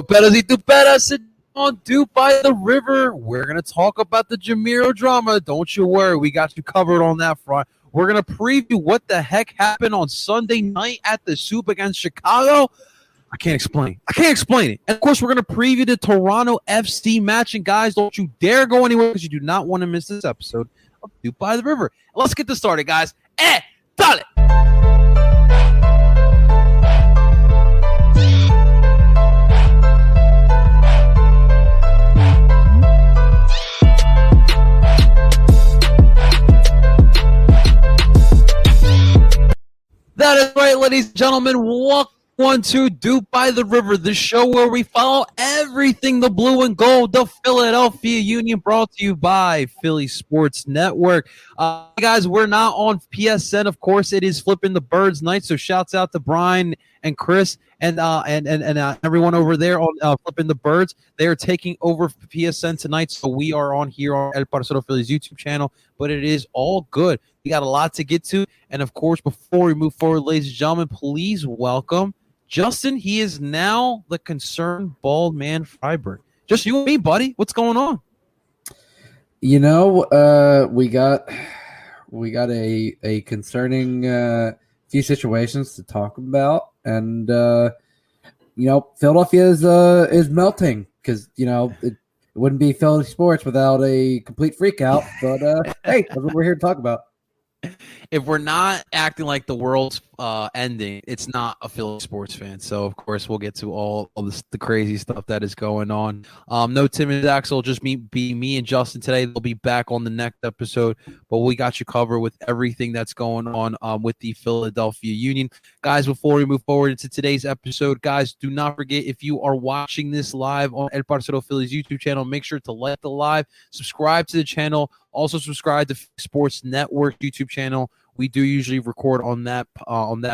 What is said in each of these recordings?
Tuperas y Tuperas, sit on DOOP by the river. We're going to talk about the Jamiro drama. Don't you worry. We got you covered on that front. We're going to preview what the heck happened on Sunday night at the Soup against Chicago. I can't explain it. And, of course, we're going to preview the Toronto FC match. And, guys, don't you dare go anywhere because you do not want to miss this episode of DOOP by the river. Let's get this started, guys. Dale! That is right, ladies and gentlemen. Welcome to DOOP by the River, the show where we follow everything the blue and gold, the Philadelphia Union, brought to you by Philly Sports Network. Guys, we're not on PSN. Of course, it is Flipping the Birds night, so shouts out to Brian and Chris and everyone over there on Flipping the Birds. They are taking over PSN tonight, so we are on here on El Parcero Phillies YouTube channel, but it is all good. We got a lot to get to, and of course, before we move forward, ladies and gentlemen, please welcome Justin. He is now the concerned bald man Freiberg. Just you and me, buddy. What's going on? You know, we got a concerning few situations to talk about, and Philadelphia is melting because it wouldn't be Philly sports without a complete freak out. But hey, that's what we're here to talk about. If we're not acting like the world's ending, it's not a Philly sports fan. So, of course, we'll get to all of the crazy stuff that is going on. No Tim and Axel, just be me and Justin today. They'll be back on the next episode, but we got you covered with everything that's going on with the Philadelphia Union. Guys, before we move forward into today's episode, guys, do not forget, if you are watching this live on El Parcero Phillies YouTube channel, make sure to like the live, subscribe to the channel. Also, subscribe to Sports Network YouTube channel. We do usually record on that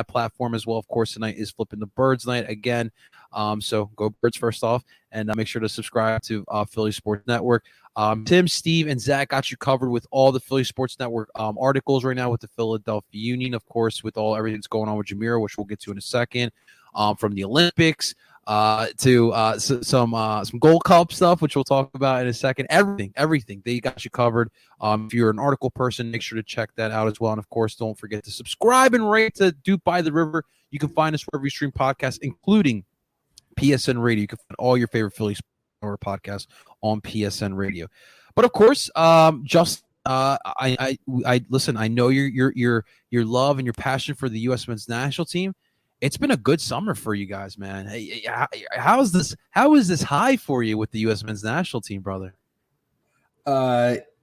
platform as well. Of course, tonight is Flipping the Birds night again. So go Birds first off, and make sure to subscribe to Philly Sports Network. Tim, Steve, and Zach got you covered with all the Philly Sports Network articles right now with the Philadelphia Union. Of course, with everything that's going on with Jamiro, which we'll get to in a second. From the Olympics to some Gold Cup stuff, which we'll talk about in a second. Everything they got you covered. If you're an article person, make sure to check that out as well. And of course, don't forget to subscribe and rate to DOOP by the River. You can find us wherever you stream podcasts, including PSN Radio. You can find all your favorite Philly podcasts on PSN Radio. But of course, just I listen. I know your love and your passion for the U.S. men's national team. It's been a good summer for you guys, man. Hey, how is this high for you with the U.S. men's national team, brother?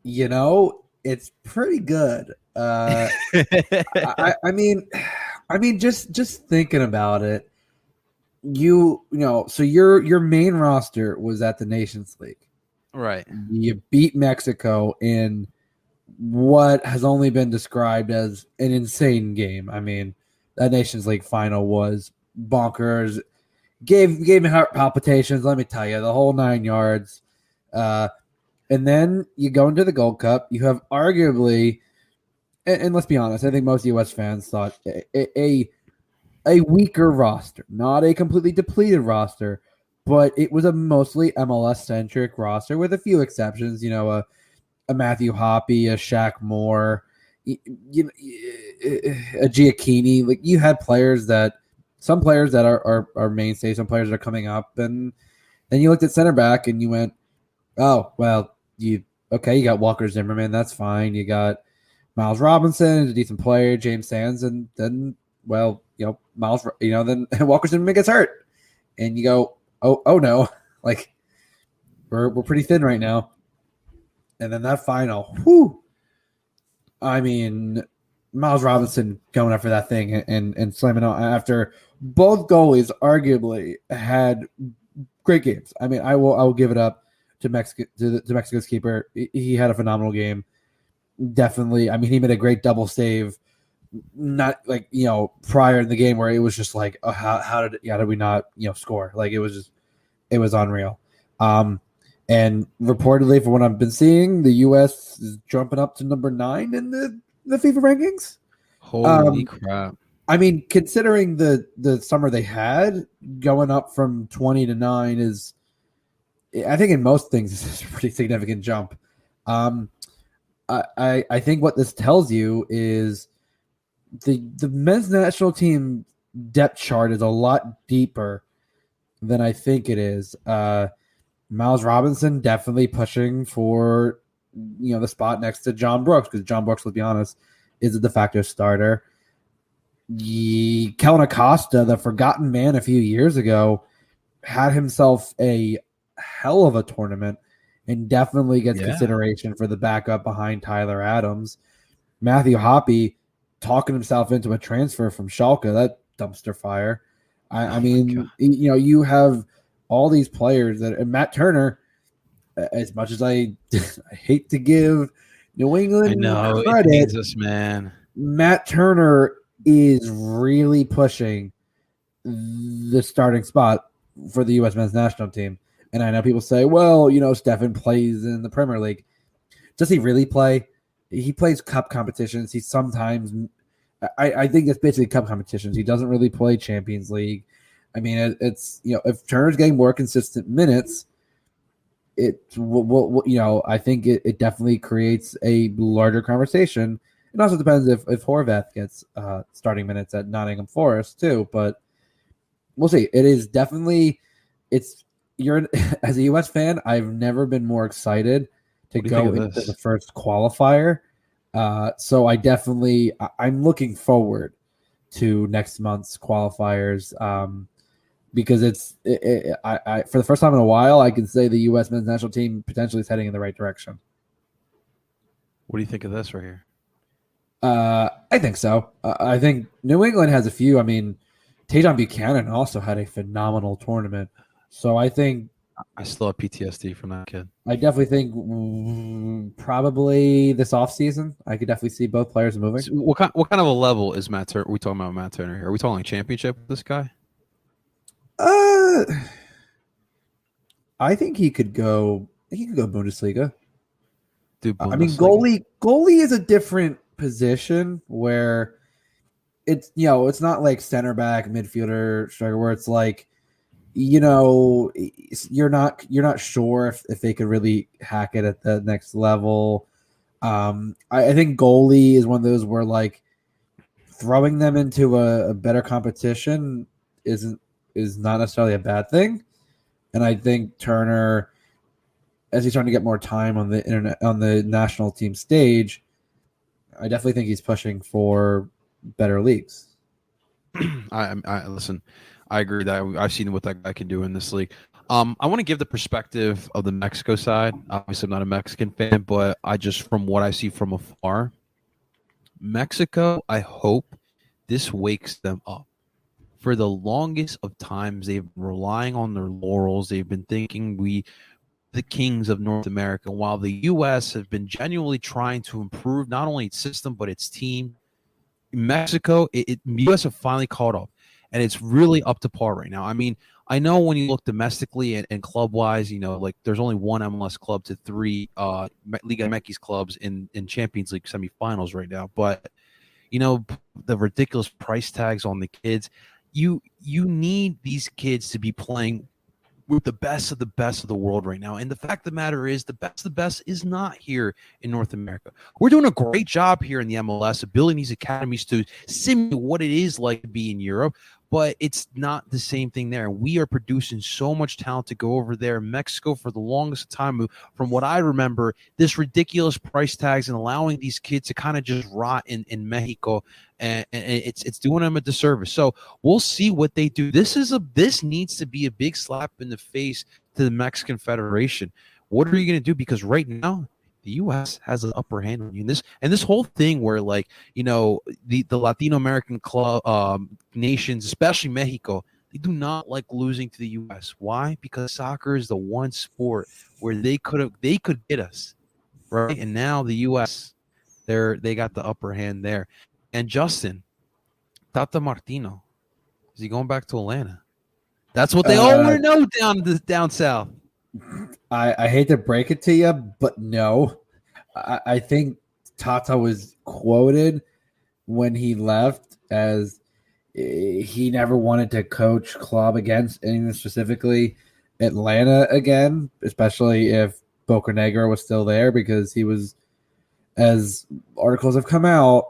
It's pretty good. I mean, just thinking about it, so your main roster was at the Nations League, right? You beat Mexico in what has only been described as an insane game. I mean, that Nations League final was bonkers. Gave me heart palpitations, let me tell you, the whole 9 yards. And then you go into the Gold Cup. You have arguably, and let's be honest, I think most U.S. fans thought a weaker roster, not a completely depleted roster, but it was a mostly MLS-centric roster with a few exceptions. A Matthew Hoppe, a Shaq Moore, a Giacchini. Like, you had some players that are mainstays, some players that are coming up, and then you looked at center back and you went, oh well, you got Walker Zimmerman, that's fine. You got Miles Robinson, a decent player, James Sands, and then Miles, then Walker Zimmerman gets hurt, and you go, oh no, like we're pretty thin right now. And then that final, whew. I mean, Miles Robinson going up for that thing and slamming out after both goalies arguably had great games. I mean, I will give it up to Mexico's keeper. He had a phenomenal game. Definitely. I mean, he made a great double save. Not like, prior in the game where it was just like, oh, how did we not, score? Like, it was unreal. And reportedly, from what I've been seeing, the U.S. is jumping up to number 9 in the FIFA rankings. Holy crap. I mean, considering the summer they had, going up from 20 to 9 is, I think in most things, is a pretty significant jump. I think what this tells you is the men's national team depth chart is a lot deeper than I think it is. Miles Robinson definitely pushing for the spot next to John Brooks, because John Brooks, let's be honest, is a de facto starter. Kellen Acosta, the forgotten man a few years ago, had himself a hell of a tournament and definitely gets consideration for the backup behind Tyler Adams. Matthew Hoppe talking himself into a transfer from Schalke, that dumpster fire. I mean, you have all these players and Matt Turner, as much as I hate to give New England credit, it pains us, man. Matt Turner is really pushing the starting spot for the U.S. men's national team. And I know people say, well, Stefan plays in the Premier League. Does he really play? He plays cup competitions. He sometimes, I think it's basically cup competitions. He doesn't really play Champions League. I mean, it's if Turner's getting more consistent minutes, I think it definitely creates a larger conversation. It also depends if Horvath gets starting minutes at Nottingham Forest too, but we'll see. It is definitely you're as a US fan, I've never been more excited to go into the first qualifier. So I'm looking forward to next month's qualifiers because for the first time in a while, I can say the U.S. men's national team potentially is heading in the right direction. What do you think of this right here? I think so. I think New England has a few. I mean, Tajon Buchanan also had a phenomenal tournament. So I think I still have PTSD from that kid. I definitely think probably this offseason, I could definitely see both players moving. So what kind of a level is Matt Turner? Are we talking about Matt Turner here? Are we talking championship with this guy? I think he could go. He could go Bundesliga. Dude, Bundesliga. I mean, goalie is a different position where it's it's not like center back, midfielder, striker, where it's like you're not sure if they could really hack it at the next level. I think goalie is one of those where like throwing them into a better competition is not necessarily a bad thing. And I think Turner, as he's trying to get more time on the national team stage, I definitely think he's pushing for better leagues. I listen. I agree that I've seen what that guy can do in this league. I want to give the perspective of the Mexico side. Obviously, I'm not a Mexican fan, but from what I see from afar, Mexico, I hope this wakes them up. For the longest of times, they've been relying on their laurels. They've been thinking the kings of North America, while the U.S. have been genuinely trying to improve not only its system, but its team. In Mexico, the U.S. have finally caught up. And it's really up to par right now. I mean, I know when you look domestically and club-wise, like there's only one MLS club to three Liga MX clubs in Champions League semifinals right now. But, the ridiculous price tags on the kids, you need these kids to be playing with the best of the world right now. And the fact of the matter is the best is not here in North America. We're doing a great job here in the MLS of building these academies to simulate what it is like to be in Europe, but it's not the same thing there. We are producing so much talent to go over there. Mexico, for the longest time, from what I remember, this ridiculous price tags and allowing these kids to kind of just rot in Mexico, and it's doing them a disservice. So we'll see what they do. This needs to be a big slap in the face to the Mexican Federation. What are you going to do? Because right now, the U.S. has an upper hand on you. And this whole thing where, like, the Latino American club nations, especially Mexico, they do not like losing to the U.S. Why? Because soccer is the one sport where they could get us, right? And now the U.S. they got the upper hand there. And Justin, Tata Martino, is he going back to Atlanta? That's what they all want to know down south. I hate to break it to you, but no. I think Tata was quoted when he left as he never wanted to coach club against anything specifically Atlanta again, especially if Bocanegra was still there because he was, as articles have come out,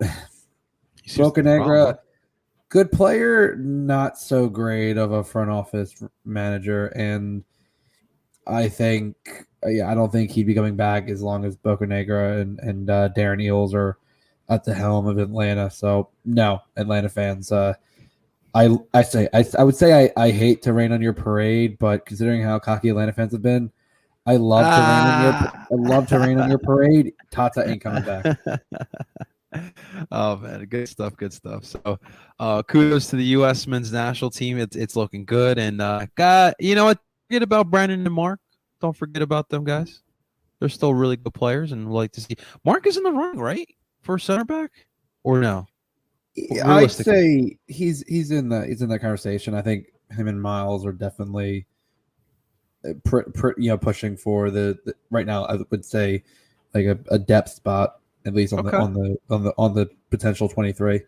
Bocanegra, good player, not so great of a front office manager, and I think, I don't think he'd be coming back as long as Bocanegra and Darren Eales are at the helm of Atlanta. So no, Atlanta fans. I would say I hate to rain on your parade, but considering how cocky Atlanta fans have been, I love to rain on your parade. Tata ain't coming back. Oh man, good stuff, good stuff. So kudos to the US men's national team. It's looking good. And God, you know what? Forget about Brandon and Mark. Don't forget about them guys. They're still really good players, and we'd like to see Mark is in the running, right? For center back? Or no? I'd say he's in that conversation. I think him and Miles are definitely pushing for the right now. I would say like a depth spot, at least on the potential 23.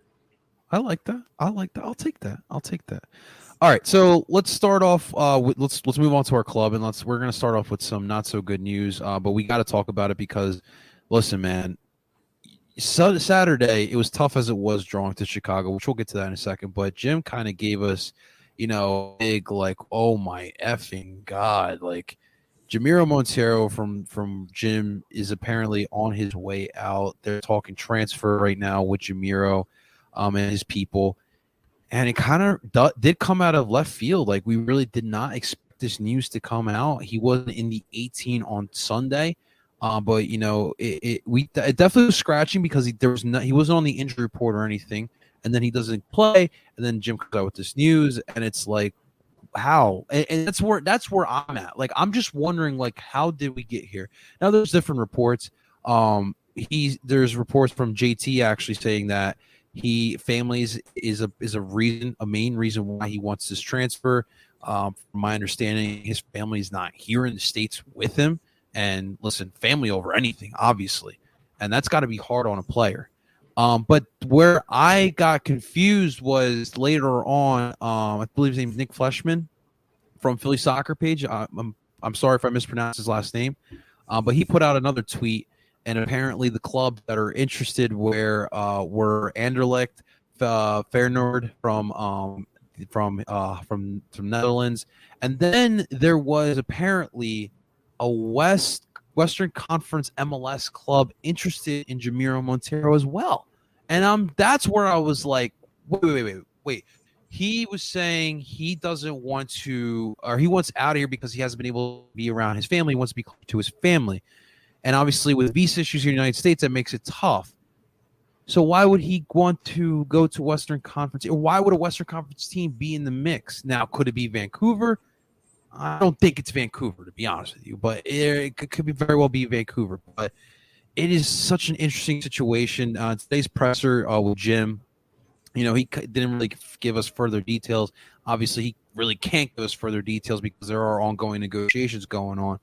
I like that. I'll take that. All right, so let's start off. Let's move on to our club, and we're gonna start off with some not so good news. But we got to talk about it because, listen, man. Saturday, it was tough as it was drawing to Chicago, which we'll get to that in a second. But Jim kind of gave us, big like, oh my effing god, like Jamiro Monteiro from Jim is apparently on his way out. They're talking transfer right now with Jamiro, and his people, and it kind of did come out of left field. Like we really did not expect this news to come out. He wasn't in the 18 on Sunday. But it definitely was scratching because he wasn't on the injury report or anything, and then he doesn't play, and then Jim comes out with this news, and it's like, how? And that's where I'm at. Like I'm just wondering, like, how did we get here? Now there's different reports. There's reports from JT actually saying that families is a main reason why he wants this transfer. From my understanding, his family's not here in the States with him. And listen, family over anything, obviously. And that's got to be hard on a player. But where I got confused was later on, I believe his name is Nick Fleshman from Philly Soccer Page. I'm sorry if I mispronounced his last name. But he put out another tweet, and apparently the clubs that are interested were Anderlecht, Feyenoord from Netherlands. And then there was apparently a Western Conference MLS club interested in Jamiro Monteiro as well. And that's where I was like, wait. He was saying he doesn't want to, or he wants out of here because he hasn't been able to be around his family. He wants to be close to his family. And obviously with visa issues in the United States, that makes it tough. So why would he want to go to Western Conference? Or why would a Western Conference team be in the mix? Now, could it be Vancouver? I don't think it's Vancouver, to be honest with you, but it could be very well be Vancouver. But it is such an interesting situation. Today's presser with Jim, he didn't really give us further details. Obviously, he really can't give us further details because there are ongoing negotiations going on.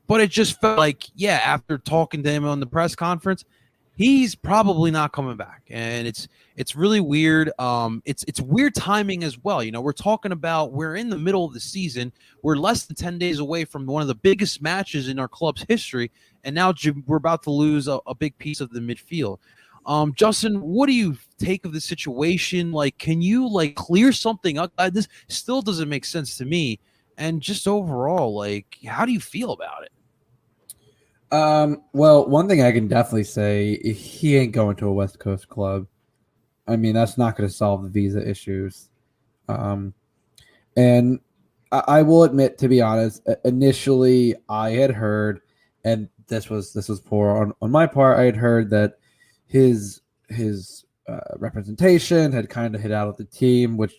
But it just felt like, after talking to him on the press conference, he's probably not coming back, and it's really weird. It's weird timing as well. We're talking about we're in the middle of the season. We're less than 10 days away from one of the biggest matches in our club's history, and now we're about to lose a big piece of the midfield. Justin, what do you take of the situation? Like, can you clear something up? This still doesn't make sense to me. And just overall, how do you feel about it? Well, one thing I can definitely say, he ain't going to a West Coast club. I mean, that's not going to solve the visa issues. And I will admit, to be honest, initially I had heard, and this was poor on my part, I had heard that his representation had kind of hit out of the team, which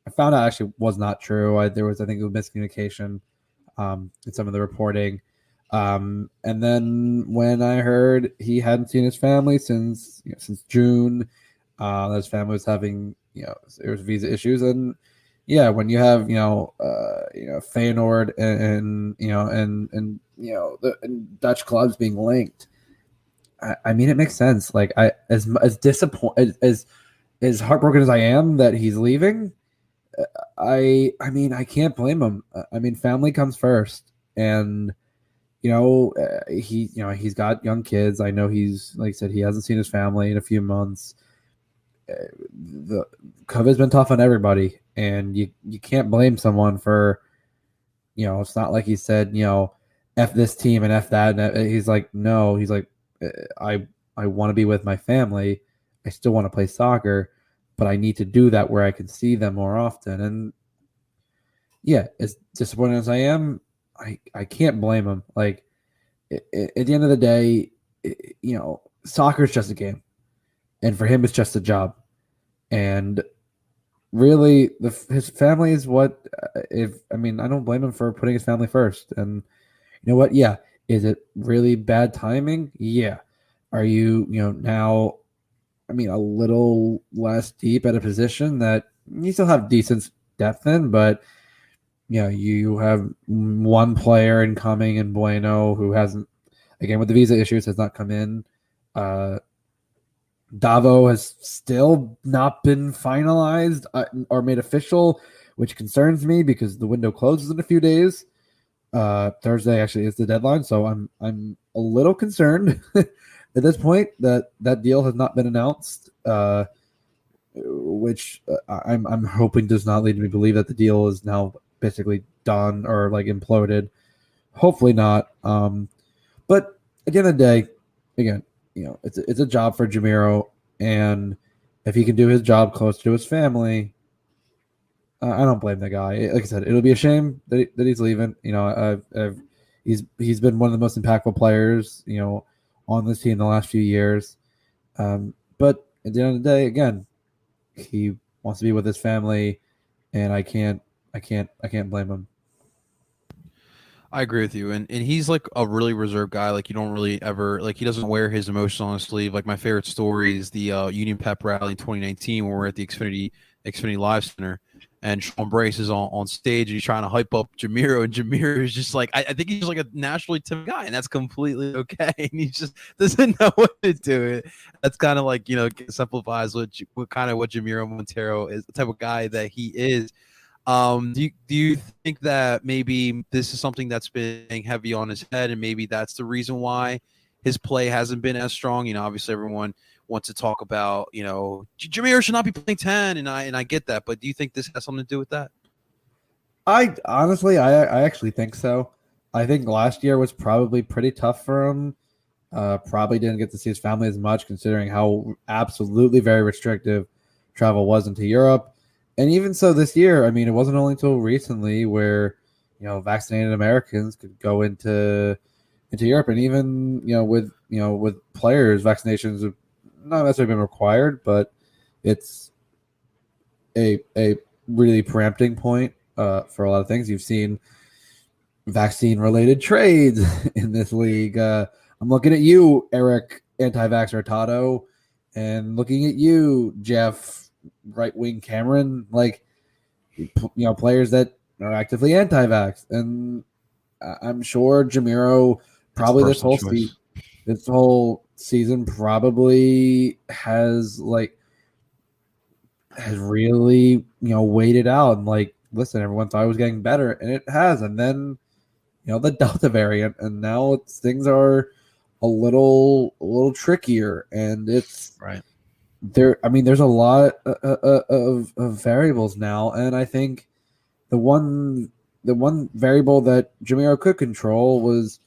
I found out actually was not true. There was, I think, a miscommunication in some of the reporting. And then when I heard he hadn't seen his family since June, his family was having there was visa issues, and when you have Feyenoord and the Dutch clubs being linked, I mean, it makes sense. Like as disappointed as as heartbroken as I am that he's leaving, I mean, I can't blame him. I mean, family comes first, and he's got young kids. I know he's like I said, he hasn't seen his family in a few months. The COVID's been tough on everybody, and you can't blame someone for it's not like he said f this team and f that. And he's like no, he's like I want to be with my family. I still want to play soccer, but I need to do that where I can see them more often. And yeah, as disappointed as I am, I can't blame him. Like at the end of the day, soccer is just a game, and for him, it's just a job. And really, his family is what. If I mean, I don't blame him for putting his family first. And you know what? Yeah, is it really bad timing? Yeah. Are you now? I mean, a little less deep at a position that you still have decent depth in, but you have one player incoming in Bueno who hasn't, again, with the visa issues, has not come in. Davo has still not been finalized or made official, which concerns me because the window closes in a few days. Thursday actually is the deadline, so I'm a little concerned at this point that deal has not been announced. Which I'm hoping does not lead me to believe that the deal is now basically done or like imploded. Hopefully not. But at the end of the day, again, it's a job for Jamiro, and if he can do his job close to his family, I don't blame the guy. Like I said, it'll be a shame that he's leaving. He's been one of the most impactful players, on this team in the last few years. But at the end of the day, again, he wants to be with his family, and I can't blame him. I agree with you, and he's like a really reserved guy. Like you don't really ever like he doesn't wear his emotions on his sleeve. Like my favorite story is the Union Pep rally in 2019 when we're at the Xfinity Live Center, and Sean Brace is on stage and he's trying to hype up Jamiro, and Jamiro is just like I think he's just like a naturally timid guy, and that's completely okay. And he just doesn't know what to do. That's kind of like simplifies what kind of what Jamiro Monteiro is, the type of guy that he is. Do you think that maybe this is something that's been heavy on his head, and maybe that's the reason why his play hasn't been as strong? Obviously everyone wants to talk about, Jameer should not be playing 10, and I get that, but do you think this has something to do with that? I honestly, I actually think so. I think last year was probably pretty tough for him. Probably didn't get to see his family as much, considering how absolutely very restrictive travel was into Europe. And even so, this year, I mean, it wasn't only until recently where vaccinated Americans could go into Europe, and even with players, vaccinations have not necessarily been required, but it's a really preempting point for a lot of things. You've seen vaccine related trades in this league. I'm looking at you, Eric, anti-vaxxer Tato, and looking at you, Jeff, right wing Cameron, like players that are actively anti-vax. And I'm sure Jamiro That's a probably personal choice. this whole season probably has really waited out and like listen, everyone thought it was getting better, and it has. And then the Delta variant, and now things are a little trickier, and it's Right. there. I mean, there's a lot of variables now, and I think the one variable that Jamiro could control was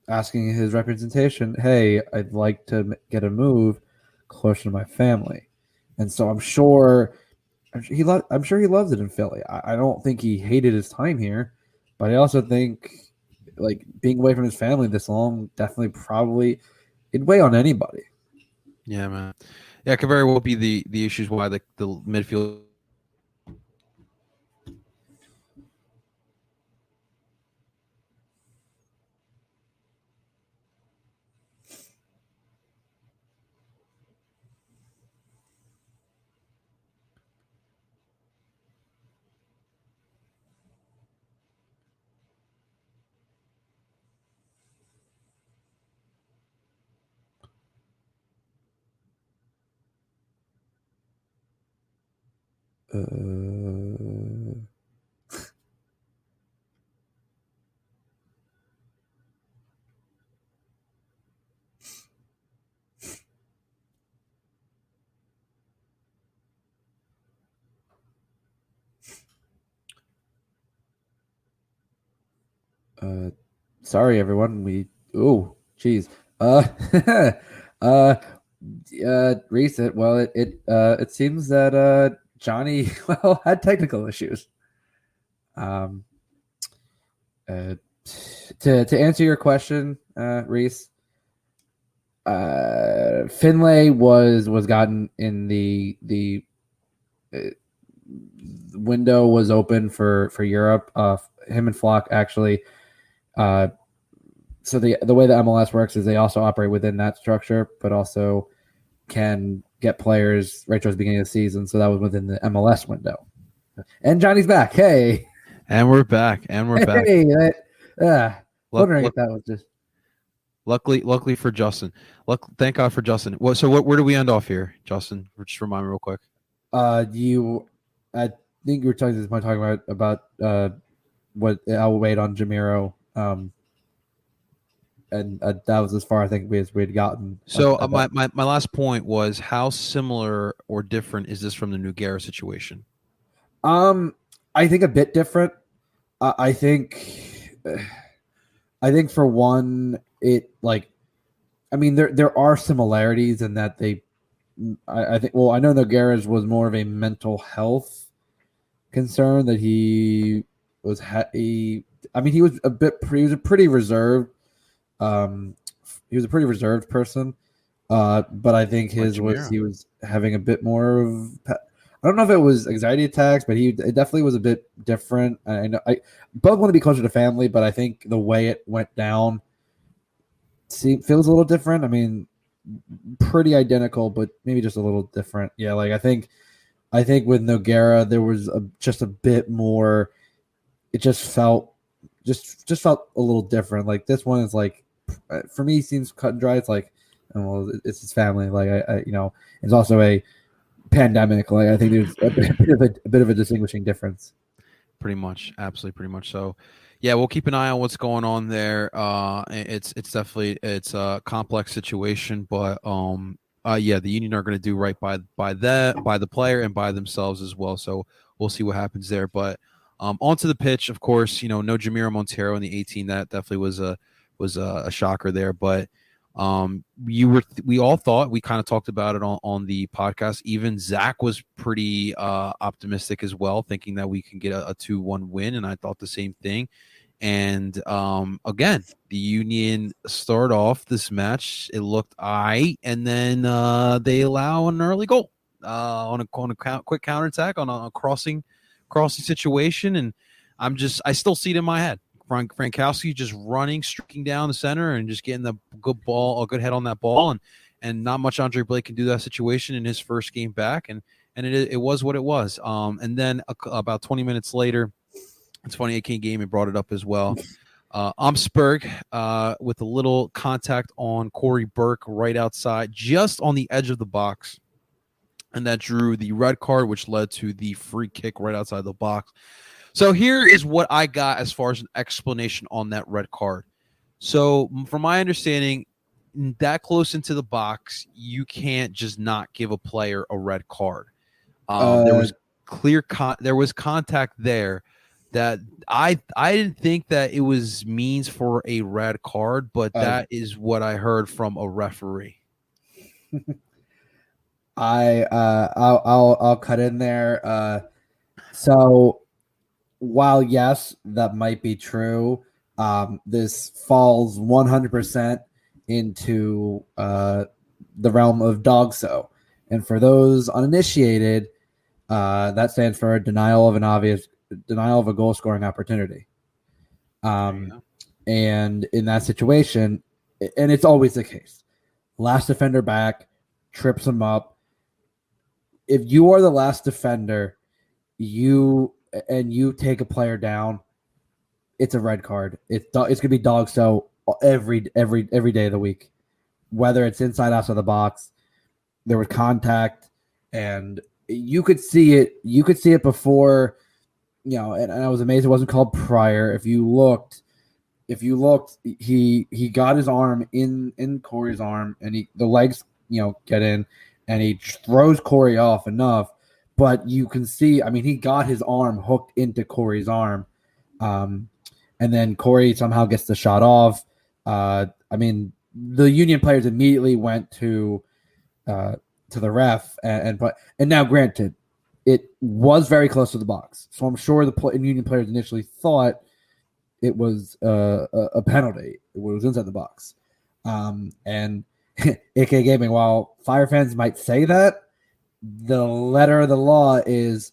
asking his representation, "Hey, I'd like to get a move closer to my family," and so I'm sure he loves it in Philly. I don't think he hated his time here, but I also think like being away from his family this long definitely probably it'd weigh on anybody. Yeah, man. Yeah, it could very well be the issues why the midfield. Sorry, everyone. Geez. Uh, uh, Reset. Well, it seems that Johnny had technical issues. Um, to answer your question, Reese, Finlay was gotten in the window was open for Europe. Him and Flock actually. So the way the MLS works is they also operate within that structure, but also can get players right towards the beginning of the season. So that was within the MLS window. And Johnny's back. Hey, And we're back. Back. Hey, wondering if that was just. Luckily for Justin. Thank God for Justin. Where do we end off here, Justin? Just remind me real quick. I think you were talking about what I'll wait on Jamiro. And that was as far I think we'd gotten. So my last point was, how similar or different is this from the Nogueira situation? I think a bit different. I think for one, there are similarities in that I think. Well, I know Nogueira's was more of a mental health concern that he was. He was a pretty reserved. He was a pretty reserved person, but I think he was having a bit more of. I don't know if it was anxiety attacks, but it definitely was a bit different. I know both want to be closer to family, but I think the way it went down feels a little different. I mean, pretty identical, but maybe just a little different. Yeah, I think with Nogueira there was just a bit more. It just felt a little different. Like this one is for me seems cut and dry. It's it's his family. It's also a pandemic. I think there's a bit of a distinguishing difference. Pretty much, absolutely, pretty much. So, yeah, we'll keep an eye on what's going on there. It's definitely a complex situation, but the Union are going to do right by the player and by themselves as well. So we'll see what happens there. But onto the pitch, of course, no Jamiro Monteiro in the 18. That definitely was a shocker there, but. We all thought, we kind of talked about it on the podcast. Even Zach was pretty optimistic as well, thinking that we can get a 2-1 win, and I thought the same thing. And again, the Union start off this match, it looked aight, and then they allow an early goal on a quick counterattack on a crossing situation, and I still see it in my head. Frankowski just running, streaking down the center, and just getting a good head on that ball, and not much Andre Blake can do that situation in his first game back, and it was what it was. And then about 20 minutes later, it's funny, AK Gaming brought it up as well. Amsberg with a little contact on Corey Burke right outside, just on the edge of the box, and that drew the red card, which led to the free kick right outside the box. So here is what I got as far as an explanation on that red card. So from my understanding, that close into the box, you can't just not give a player a red card. There was there was contact there that I didn't think that it was means for a red card, but that is what I heard from a referee. I'll cut in there. So while yes, that might be true, this falls 100% into the realm of dogso. And for those uninitiated, that stands for denial of a goal scoring opportunity. And in that situation, and it's always the case, last defender back trips him up. If you are the last defender, you take a player down, it's a red card. It's gonna be dog so every day of the week, whether it's inside outside the box. There was contact, and you could see it. You could see it before, and I was amazed it wasn't called prior. If you looked, he got his arm in Corey's arm, and the legs, get in, and he throws Corey off enough. But you can see, I mean, he got his arm hooked into Corey's arm, and then Corey somehow gets the shot off. I mean, the Union players immediately went to the ref, and now, granted, it was very close to the box, so I'm sure the Union players initially thought it was a penalty. It was inside the box, and AK Gaming, while Fire fans might say that, the letter of the law is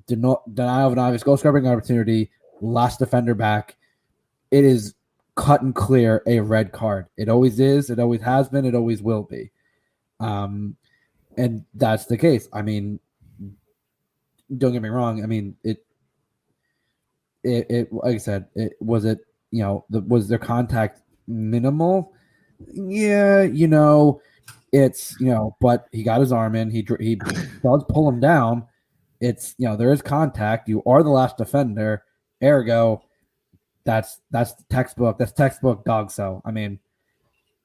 denial of an obvious goal scoring opportunity, last defender back. It is cut and clear a red card. It always is. It always has been. It always will be. And that's the case. I mean, don't get me wrong. I mean, it like I said, was their contact minimal? Yeah, it's, but he got his arm in. He does pull him down. It's, there is contact. You are the last defender. Ergo, that's textbook. That's textbook dog. So, I mean,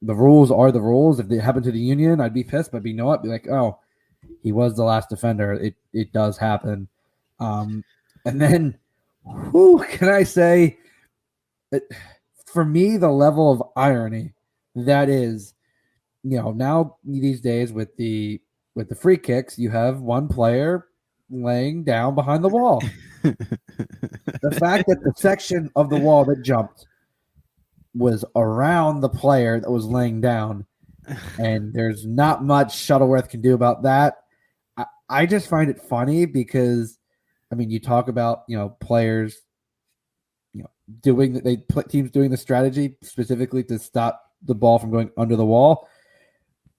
the rules are the rules. If they happen to the Union, I'd be pissed, but be like, oh, he was the last defender. It does happen. And then, can I say, for me, the level of irony that is, now these days with the free kicks, you have one player laying down behind the wall. The fact that the section of the wall that jumped was around the player that was laying down, and there's not much Shuttleworth can do about that. I just find it funny because, I mean, you talk about, players, teams doing the strategy specifically to stop the ball from going under the wall.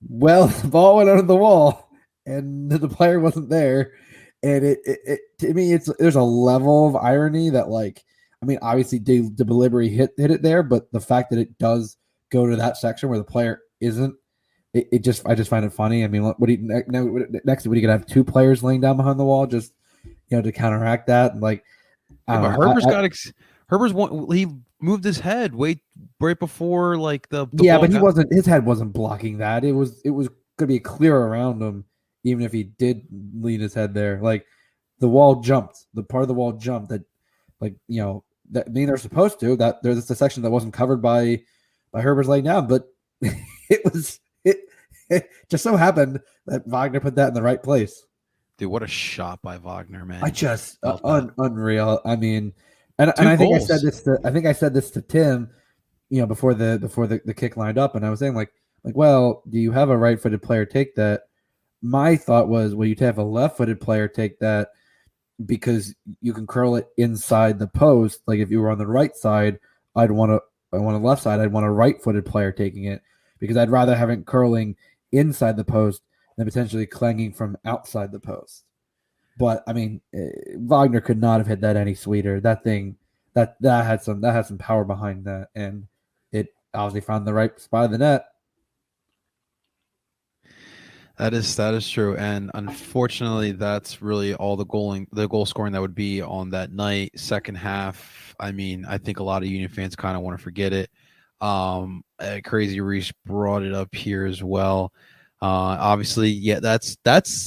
Well, the ball went under the wall, and the player wasn't there. And it to me, there's a level of irony that, like, I mean, obviously the delivery hit it there, but the fact that it does go to that section where the player isn't, I just find it funny. I mean, what next? What are you gonna have two players laying down behind the wall just to counteract that? And like, but he moved his head right before like the but his head wasn't blocking that. It was gonna be clear around him, even if he did lean his head there. Like, the wall jumped, the part of the wall jumped that, like, that they're supposed to. That there's the section that wasn't covered by Herbert's laying down, but it just so happened that Wagner put that in the right place. Dude, what a shot by Wagner, man! I just unreal. I mean, and I think I said this to Tim, before the kick lined up, and I was saying like, well, do you have a right-footed player take that? My thought was, well, you'd have a left-footed player take that because you can curl it inside the post. Like, if you were on the right side, I want a left side. I'd want a right-footed player taking it because I'd rather have it curling inside the post than potentially clanging from outside the post. But I mean, Wagner could not have hit that any sweeter. That thing that had some power behind that, and it obviously found the right spot of the net. That is true, and unfortunately, that's really all the goal scoring that would be on that night. Second half, I mean, I think a lot of Union fans kind of want to forget it. Crazy Reese brought it up here as well. Obviously, yeah, that's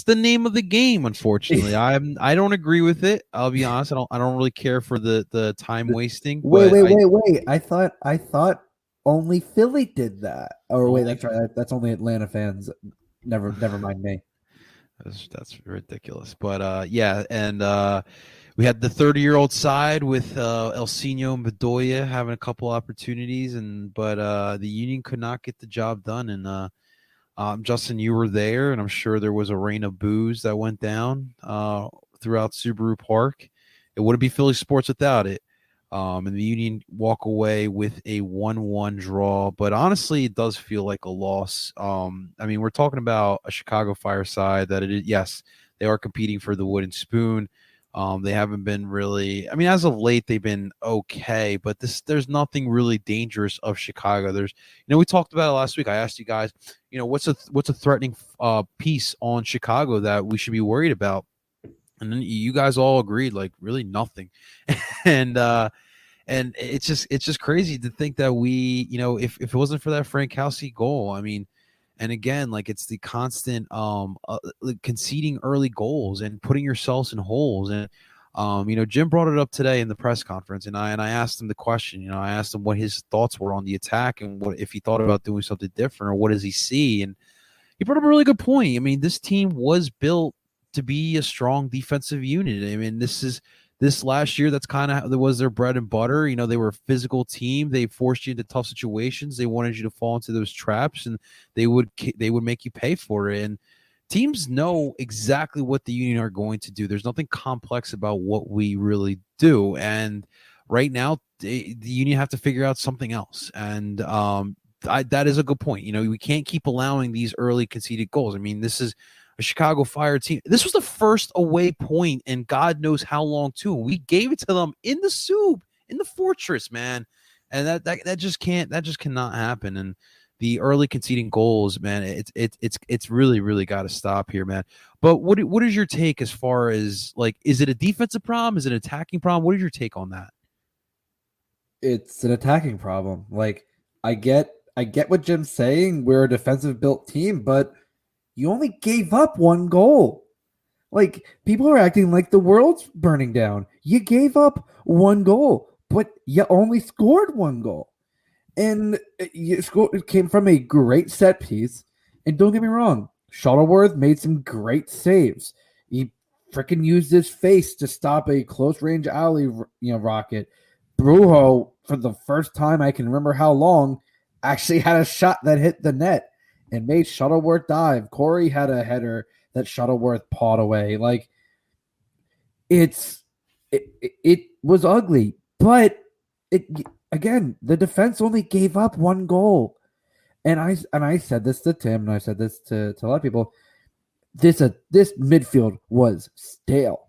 the name of the game. Unfortunately, I don't agree with it. I'll be honest. I don't really care for the time wasting. Wait! I thought only Philly did that. Oh wait, that's right. That's only Atlanta fans. Never mind me. That's ridiculous. But yeah, and we had the 30-year-old side with Elsinio and Bedoya having a couple opportunities, but the Union could not get the job done. And Justin, you were there, and I'm sure there was a rain of boos that went down throughout Subaru Park. It wouldn't be Philly sports without it. And the Union walk away with a 1-1 draw. But honestly, it does feel like a loss. I mean, we're talking about a Chicago Fire side that it is, yes, they are competing for the wooden spoon. They haven't been really. I mean, as of late, they've been okay, but there's nothing really dangerous of Chicago. We talked about it last week. I asked you guys, what's a threatening piece on Chicago that we should be worried about, and then you guys all agreed, like really nothing, and it's just crazy to think that if it wasn't for that Frankowski goal, I mean. And again, like it's the constant like conceding early goals and putting yourselves in holes. And Jim brought it up today in the press conference, and I asked him the question. I asked him what his thoughts were on the attack and what if he thought about doing something different or what does he see. And he brought up a really good point. I mean, this team was built to be a strong defensive unit. I mean, this last year, that's kind of that was their bread and butter. They were a physical team. They forced you into tough situations. They wanted you to fall into those traps, and they would make you pay for it. And teams know exactly what the Union are going to do. There's nothing complex about what we really do. And right now, the Union have to figure out something else. And that is a good point. We can't keep allowing these early conceded goals. I mean, this is a Chicago Fire team. This was the first away point in God knows how long too. We gave it to them in the soup, in the fortress, man. And that just cannot happen. And the early conceding goals, man, it's really got to stop here, man. But what is your take as far as like, is it a defensive problem? Is it an attacking problem? What is your take on that? It's an attacking problem. Like I get what Jim's saying. We're a defensive built team, but you only gave up one goal. Like, people are acting like the world's burning down. You gave up one goal, but you only scored one goal. And it came from a great set piece. And don't get me wrong, Shuttleworth made some great saves. He freaking used his face to stop a close range alley, rocket. Brujo, for the first time I can remember how long, actually had a shot that hit the net and made Shuttleworth dive. Corey had a header that Shuttleworth pawed away. Like, it was ugly, but again, the defense only gave up one goal. And I said this to Tim, and I said this to a lot of people. This midfield was stale.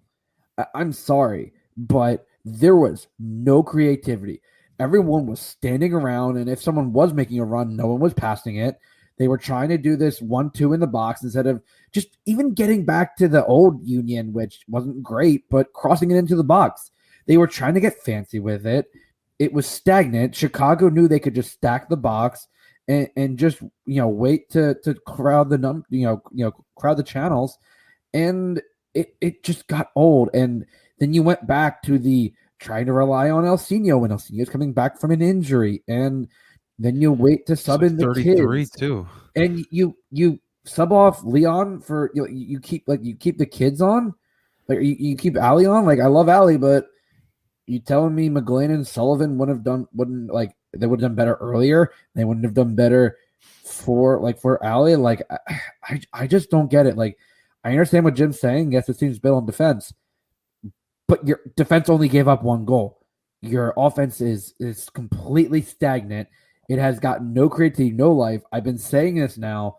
I'm sorry, but there was no creativity. Everyone was standing around, and if someone was making a run, no one was passing it. They were trying to do this 1-2 in the box instead of just even getting back to the old Union, which wasn't great, but crossing it into the box. They were trying to get fancy with it. It was stagnant. Chicago knew they could just stack the box and just wait to crowd the crowd the channels, and it just got old. And then you went back to the trying to rely on Elsinho when Elsinho's coming back from an injury, and then you wait to sub in the kids too, and you sub off Leon for you keep the kids on, like you keep Ali on. Like, I love Ali, but you telling me McGlynn and Sullivan they would have done better earlier? They wouldn't have done better for Ali. Like, I just don't get it. Like, I understand what Jim's saying. Yes, the team's built on defense, but your defense only gave up one goal. Your offense is completely stagnant. It has got no creativity, no life. I've been saying this now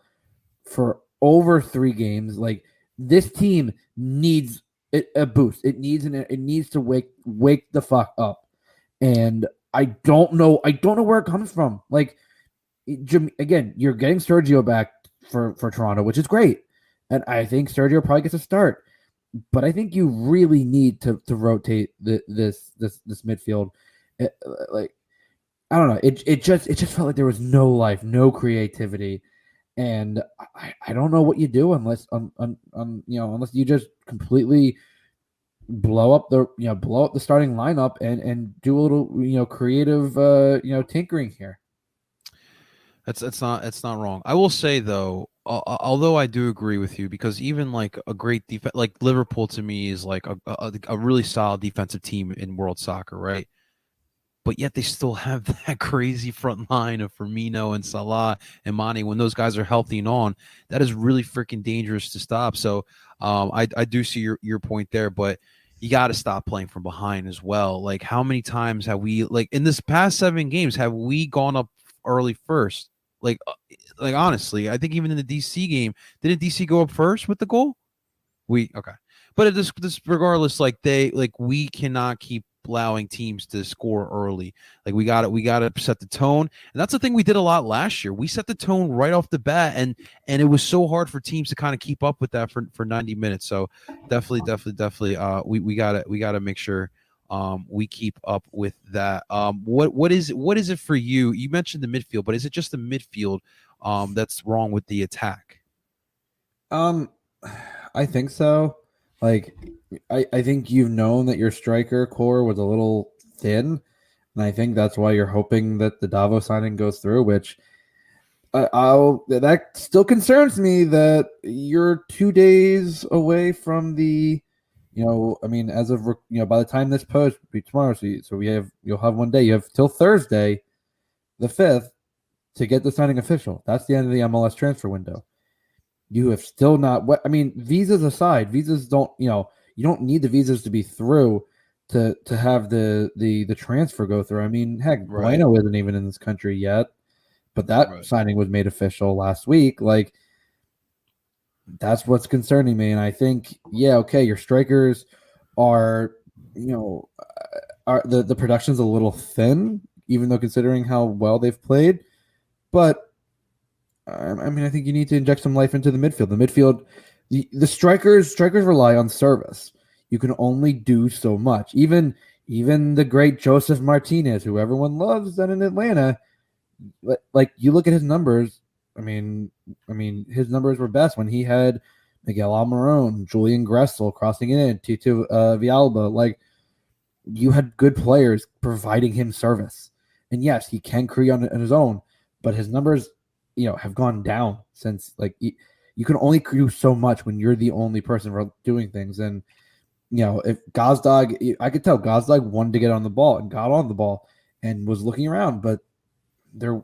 for over 3 games. Like, this team needs a boost. It needs to wake the fuck up. And I don't know where it comes from. Like, Jim, again, you're getting Sergio back for Toronto, which is great. And I think Sergio probably gets a start. But I think you really need to rotate this midfield. I don't know. It just felt like there was no life, no creativity, and I don't know what you do unless unless you just completely blow up the starting lineup and do a little creative tinkering here. It's not wrong. I will say though, although I do agree with you, because even like a great defense, like Liverpool to me is like a really solid defensive team in world soccer, right? But yet they still have that crazy front line of Firmino and Salah and Mane. When those guys are healthy and on, that is really freaking dangerous to stop. So I do see your point there, but you got to stop playing from behind as well. Like, how many times have we, like in this past 7 games, have we gone up early first? Like honestly, I think even in the DC game, didn't DC go up first with the goal? Okay. But this regardless, like we cannot keep allowing teams to score early. Like we got to set the tone, and that's the thing we did a lot last year. We set the tone right off the bat, and it was so hard for teams to kind of keep up with that for 90 minutes. So definitely, we gotta make sure we keep up with that. What is it for you? You mentioned the midfield, but is it just the midfield that's wrong with the attack? I think so. Like, I think you've known that your striker core was a little thin, and I think that's why you're hoping that the Davo signing goes through. Which that still concerns me that you're 2 days away from the, I mean, as of by the time this post will be tomorrow, so you'll have 1 day. You have till Thursday, the 5th, to get the signing official. That's the end of the MLS transfer window. You have still not. I mean, visas aside, visas don't. You don't need the visas to be through to have the transfer go through. I mean, heck, Right. Bueno isn't even in this country yet, but that signing was made official last week. Like, that's what's concerning me. And I think, yeah, okay, your strikers are, are the production's a little thin, even though considering how well they've played, but. I mean, I think you need to inject some life into the midfield. The midfield, the strikers rely on service. You can only do so much. Even the great Joseph Martinez, who everyone loves, then in Atlanta, like you look at his numbers. I mean, his numbers were best when he had Miguel Almiron, Julian Gressel crossing in, Tito Villalba. Like, you had good players providing him service, and yes, he can create on his own, but his numbers, have gone down since, like, you can only do so much when you're the only person for doing things. And, if Gazdag, I could tell Gazdag wanted to get on the ball and got on the ball and was looking around, but there,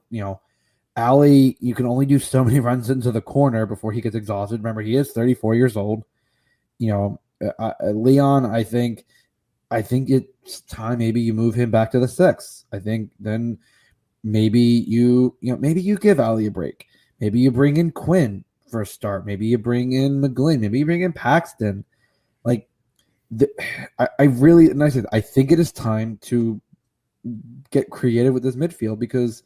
Ali, you can only do so many runs into the corner before he gets exhausted. Remember, he is 34 years old. Leon, I think it's time maybe you move him back to the 6. I think then maybe you give Ali a break. Maybe you bring in Quinn for a start. Maybe you bring in McGlynn. Maybe you bring in Paxton. Like, I think it is time to get creative with this midfield, because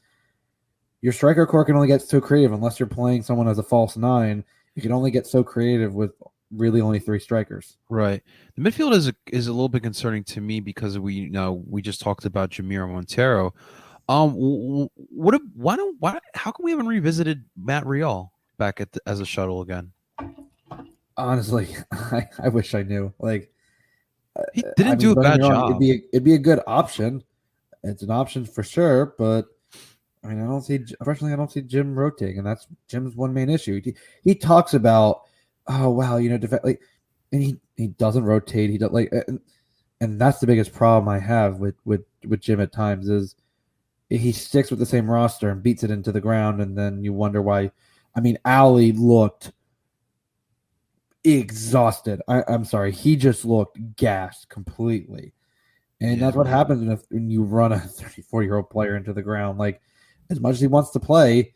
your striker core can only get so creative unless you're playing someone as a false 9. You can only get so creative with really only 3 strikers. Right. The midfield is a little bit concerning to me because we just talked about Jamiro Monteiro. How come we haven't revisited Matt Real back as a shuttle again? Honestly, I wish I knew. Like, he didn't do a bad job. It'd be a good option. It's an option for sure, but I mean, unfortunately, I don't see Jim rotating, and that's Jim's one main issue. He talks about, oh wow, like, and he doesn't rotate. He does, like, and that's the biggest problem I have with Jim at times is he sticks with the same roster and beats it into the ground, and then you wonder why. I mean, Ali looked exhausted. I'm sorry, he just looked gassed completely, and that's what happens when you run a 34-year-old player into the ground. Like, as much as he wants to play,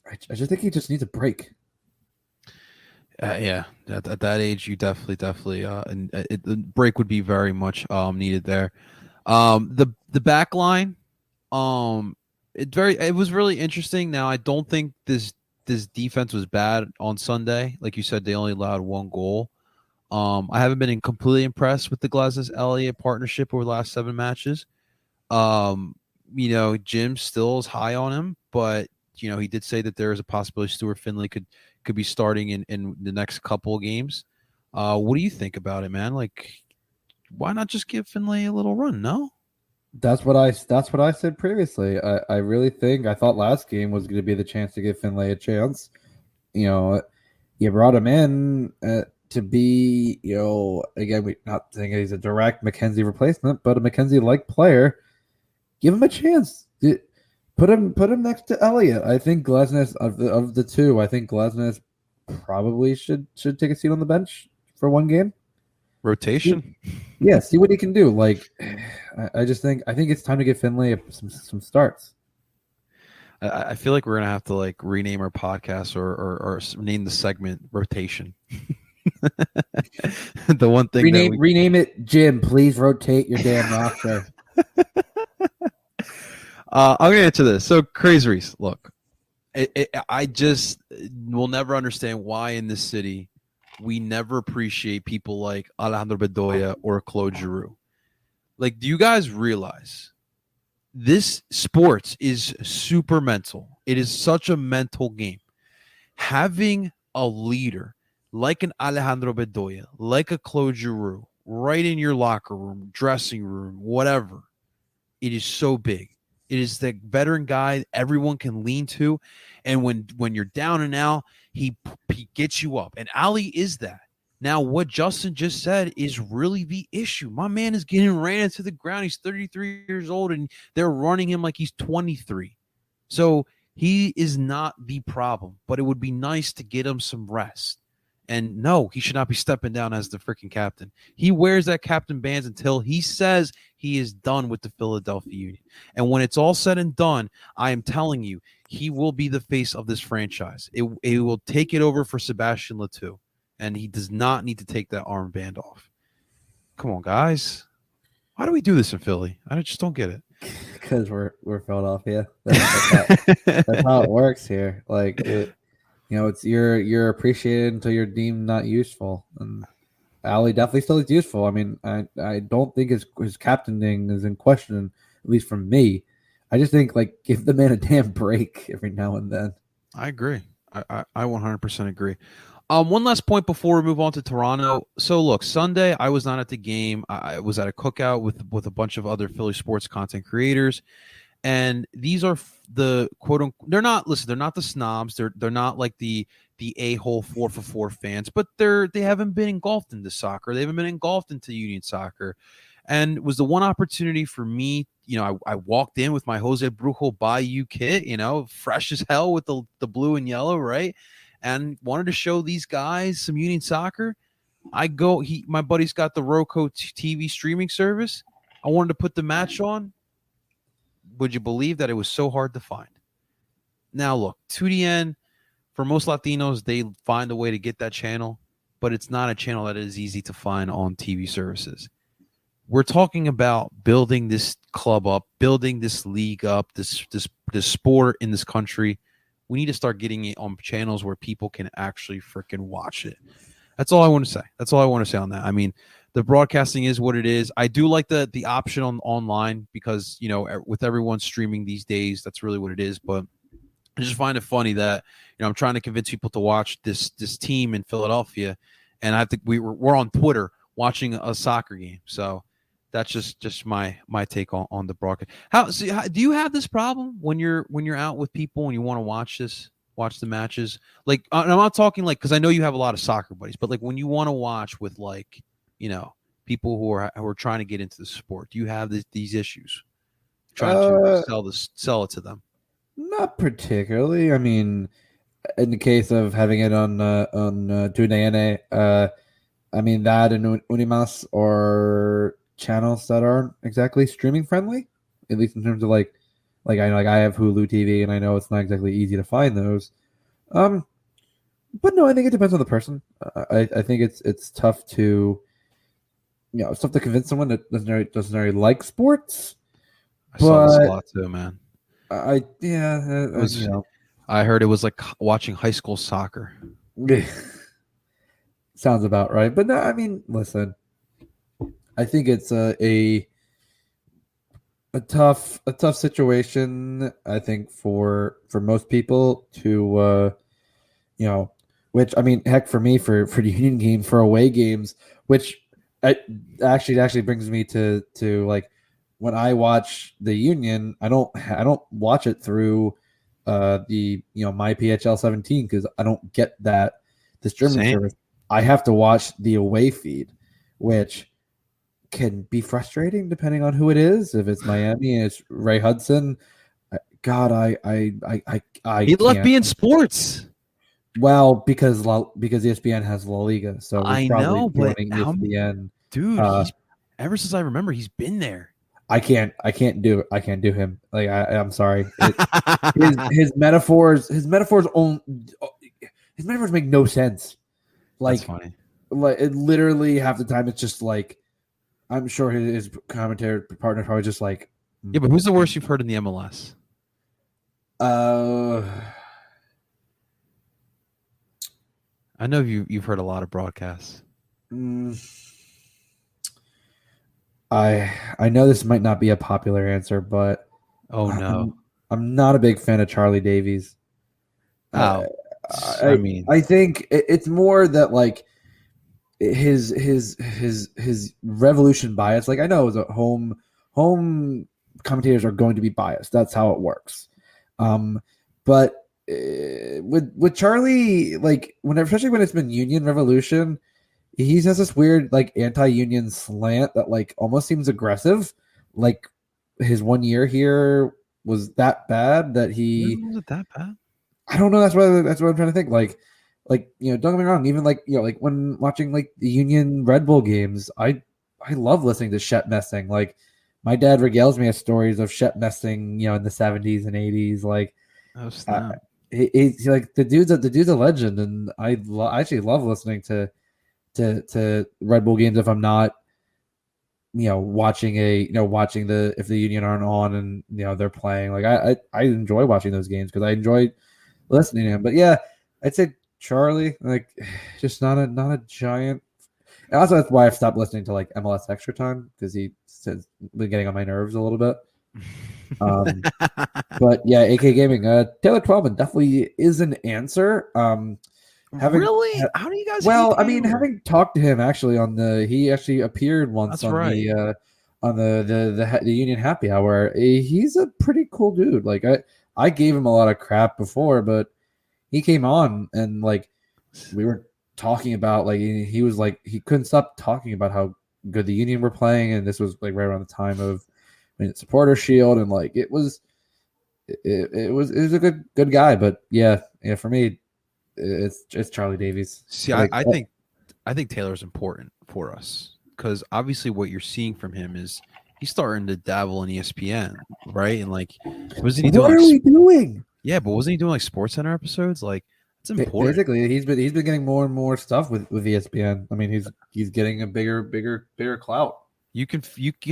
I just think he just needs a break. Yeah, at that age, you definitely, and the break would be very much needed there. The back line. It was really interesting. Now, I don't think this defense was bad on Sunday. Like you said, they only allowed 1 goal. I haven't been completely impressed with the Glasnes Elliott partnership over the last 7 matches. Jim still is high on him, but he did say that there is a possibility Stuart Finley could be starting in the next couple of games. What do you think about it, man? Like, why not just give Finley a little run? No. That's what I said previously. I really think I thought last game was going to be the chance to give Finlay a chance. You brought him in to be, again, we're not saying he's a direct McKenzie replacement, but a McKenzie-like player. Give him a chance. Put him next to Elliott. I think Glasnes of the two. I think Glasnes probably should take a seat on the bench for 1 game. Rotation. Yeah, see what he can do. Like, I think it's time to give Finlay some starts. I feel like we're gonna have to, like, rename our podcast or name the segment Rotation. The one thing rename it Jim. Please rotate your damn roster. I'm gonna answer this. So Crazy Reese, look, I just will never understand why in this city we never appreciate people like Alejandro Bedoya or Claude Giroux. Like, do you guys realize this sports is super mental? It is such a mental game. Having a leader like an Alejandro Bedoya, like a Claude Giroux, right in your locker room, dressing room, whatever, it is so big. It is the veteran guy everyone can lean to, and when you're down and out, he gets you up. And Ali is that. Now, what Justin just said is really the issue. My man is getting ran into the ground. He's 33 years old, and they're running him like he's 23. So he is not the problem, but it would be nice to get him some rest. And no, he should not be stepping down as the freaking captain. He wears that captain bands until he says he is done with the Philadelphia Union. And when it's all said and done, I am telling you, he will be the face of this franchise. It will take it over for Sebastian Latou. And he does not need to take that armband off. Come on, guys. Why do we do this in Philly? I just don't get it. Because we're Philadelphia. That's how it works here. Like, it's you're appreciated until you're deemed not useful. And Ali definitely still is useful. I mean, I don't think his captaining is in question, at least from me. I just think, like, give the man a damn break every now and then. I agree. I 100% agree. One last point before we move on to Toronto. So, look, Sunday I was not at the game. I was at a cookout with a bunch of other Philly sports content creators, and these are the quote unquote. They're not the snobs. They're not like the a-hole 4-for-4 fans, but they haven't been engulfed into soccer. They haven't been engulfed into Union soccer, and it was the one opportunity for me. I walked in with my Jose Brujo Bayou kit. Fresh as hell with the blue and yellow, right? And wanted to show these guys some Union soccer. My buddy's got the Roku TV streaming service. I wanted to put the match on. Would you believe that it was so hard to find? Now, look, 2DN, for most Latinos, they find a way to get that channel, but it's not a channel that is easy to find on TV services. We're talking about building this club up, building this league up, this sport in this country. We need to start getting it on channels where people can actually freaking watch it. That's all I want to say. That's all I want to say on that. I mean, the broadcasting is what it is. I do like the option online because, with everyone streaming these days, that's really what it is. But I just find it funny that, I'm trying to convince people to watch this team in Philadelphia, and I think we're on Twitter watching a soccer game. So that's just my take on the broadcast. How do you have this problem when you're out with people and you want to watch the matches? Like, I'm not talking like, because I know you have a lot of soccer buddies, but like when you want to watch with like, people who are trying to get into the sport, do you have these issues trying to sell it to them? Not particularly. I mean, in the case of having it on TUDN, I mean, that and Unimas are channels that aren't exactly streaming friendly, at least in terms of like I have Hulu TV, and I know it's not exactly easy to find those. But no, I think it depends on the person. I think it's tough to, it's tough to convince someone that doesn't really like sports. I saw this a lot too, man. I heard it was like watching high school soccer. Sounds about right, but no, I mean, listen. I think it's a tough situation. I think for most people to which, I mean, heck, for me for the Union game, for away games, which actually brings me to like when I watch the Union, I don't watch it through the my PHL 17 because I don't get the streaming service. I have to watch the away feed, which can be frustrating depending on who it is. If it's Miami and it's Ray Hudson, God, I he left being sports. Well, because ESPN has La Liga, so I know, but ESPN, dude, ever since I remember, he's been there. I can't do him. Like I'm sorry. His metaphors make no sense. Like, that's funny. like it literally half the time it's just like I'm sure his commentary partner probably just like Yeah, but who's the worst you've heard in the MLS? uh I know you've heard a lot of broadcasts. mm, I know this might not be a popular answer, but Oh no. I'm not a big fan of Charlie Davies. Uh, Oh, I I mean, I think it's more that like his revolution bias. Like I know as a home commentators are going to be biased. That's how it works. But with Charlie, like especially when it's been Union Revolution, he has this weird like anti-union slant that like almost seems aggressive. Like his 1 year here was that bad that he was it that bad? I don't know. That's what I'm trying to think. Like don't get me wrong. Even like like when watching like the Union Red Bull games, I love listening to Shep Messing. Like my dad regales me with stories of Shep Messing, in the 70s and 80s. Like Oh uh, snap. he's like the dude's a legend, and I actually love listening to Red Bull games if I'm not watching the if the Union aren't on and they're playing. Like I enjoy watching those games because I enjoy listening to him. But yeah, I'd say Charlie, like, just not a giant. And also, that's why I've stopped listening to like MLS Extra Time because he says been getting on my nerves a little bit. But yeah, AK Gaming, Taylor Twelman definitely is an answer. Having Really? How do you guys hate well, I mean, Taylor? having talked to him actually he actually appeared once That's right. on the Union Happy Hour. He's a pretty cool dude. Like I gave him a lot of crap before, but he came on and like we were talking about like he was like he couldn't stop talking about how good the Union were playing, and this was like right around the time of Supporter Shield, and like it was a good guy, but yeah, for me it's Charlie Davies. See, Like I think Taylor's important for us because obviously what you're seeing from him is he's starting to dabble in ESPN, right? And like, wasn't he doing what like, are we doing? yeah, but wasn't he doing like Sports Center episodes? Like, it's important. Basically, he's been getting more and more stuff with ESPN. I mean, he's getting a bigger clout. You can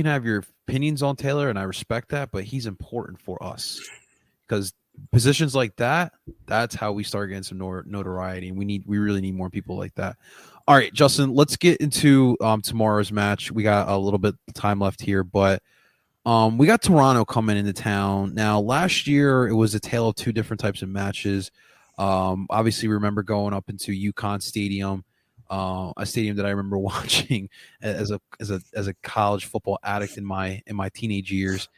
have your opinions on Taylor, and I respect that, but he's important for us because positions like that, that's how we start getting some notoriety, and we really need more people like that. All right, Justin, let's get into tomorrow's match. We got a little bit of time left here, but we got Toronto coming into town. Now, last year it was a tale of two different types of matches. Obviously, remember going up into UConn Stadium, a stadium that I remember watching as a college football addict in my teenage years.